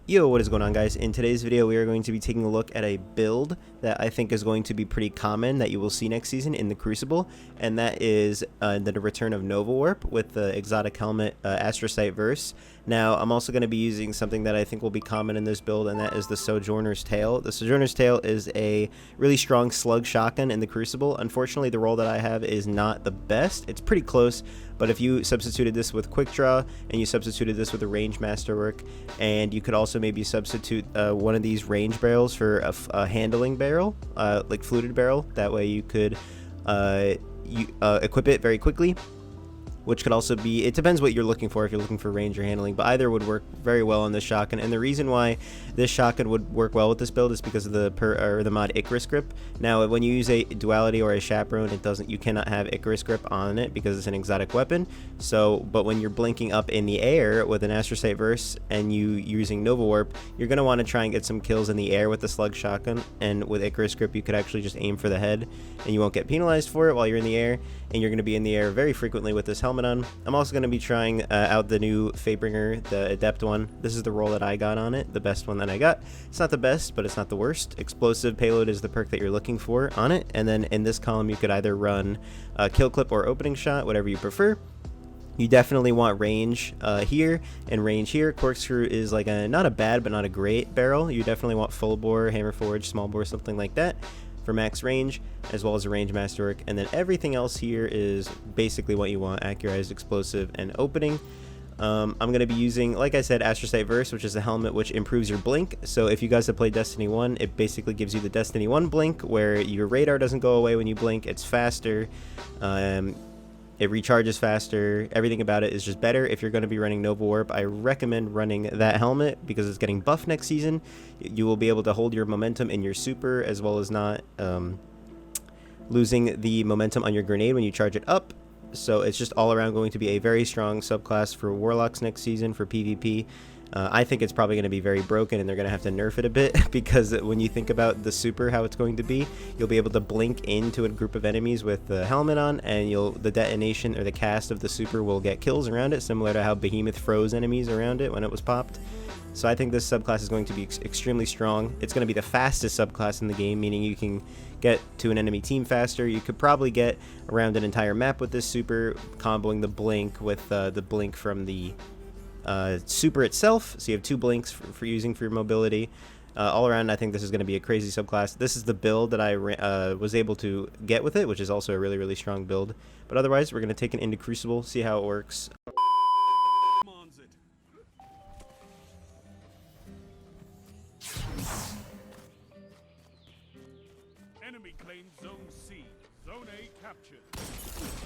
Yo, what is going on, guys? In today's video, we are going to be taking a look at a build that I think is going to be pretty common that you will see next season in the Crucible, and that is the return of Nova Warp with the exotic helmet Astrocyte Verse. Now, I'm also going to be using something that I think will be common in this build, and that is the Sojourner's Tail. The Sojourner's Tail is a really strong slug shotgun in the Crucible. Unfortunately, the roll that I have is not the best. It's pretty close, but if you substituted this with Quick Draw, and you substituted this with a Range Masterwork, and you could also maybe substitute one of these range barrels for a handling barrel, like fluted barrel, that way you could equip it very quickly, which could also be, it depends what you're looking for, if you're looking for range or handling, but either would work very well on this shotgun. And the reason why this shotgun would work well with this build is because of the mod Icarus Grip. Now, when you use a Duality or a Chaperone, you cannot have Icarus Grip on it because it's an exotic weapon. So, but when you're blinking up in the air with an Astrocyte Verse and you're using Nova Warp, you're going to want to try and get some kills in the air with the slug shotgun. And with Icarus Grip, you could actually just aim for the head and you won't get penalized for it while you're in the air, and you're going to be in the air very frequently with this helmet on. I'm also going to be trying out the new Fatebringer, the Adept one. This is the roll that I got on it, the best one that I got. It's not the best, but it's not the worst. Explosive Payload is the perk that you're looking for on it, and then in this column you could either run Kill Clip or Opening Shot, whatever you prefer. You definitely want range here and range here. Corkscrew is like not a bad but not a great barrel. You definitely want full bore, hammer forge, small bore, something like that for max range, as well as a range masterwork. And then everything else here is basically what you want: accurized, explosive, and opening. I'm going to be using, like I said, Astrocyte Verse, which is a helmet which improves your blink. So if you guys have played Destiny 1, it basically gives you the Destiny 1 blink, where your radar doesn't go away when you blink. It's faster. It recharges faster. Everything about it is just better. If you're going to be running Nova Warp, I recommend running that helmet because it's getting buffed next season. You will be able to hold your momentum in your super, as well as not losing the momentum on your grenade when you charge it up. So it's just all around going to be a very strong subclass for Warlocks next season for PvP. I think it's probably going to be very broken, and they're going to have to nerf it a bit because when you think about the super, how it's going to be, you'll be able to blink into a group of enemies with the helmet on, and the detonation or the cast of the super will get kills around it, similar to how Behemoth froze enemies around it when it was popped. So I think this subclass is going to be extremely strong. It's going to be the fastest subclass in the game, meaning you can get to an enemy team faster. You could probably get around an entire map with this super, comboing the blink with the blink from the super itself, so you have two blinks for using for your mobility. All around, I think this is going to be a crazy subclass. This is the build that I was able to get with it, which is also a really, really strong build. But otherwise, we're going to take it into Crucible, see how it works. Enemy claims Zone C. Zone A captured.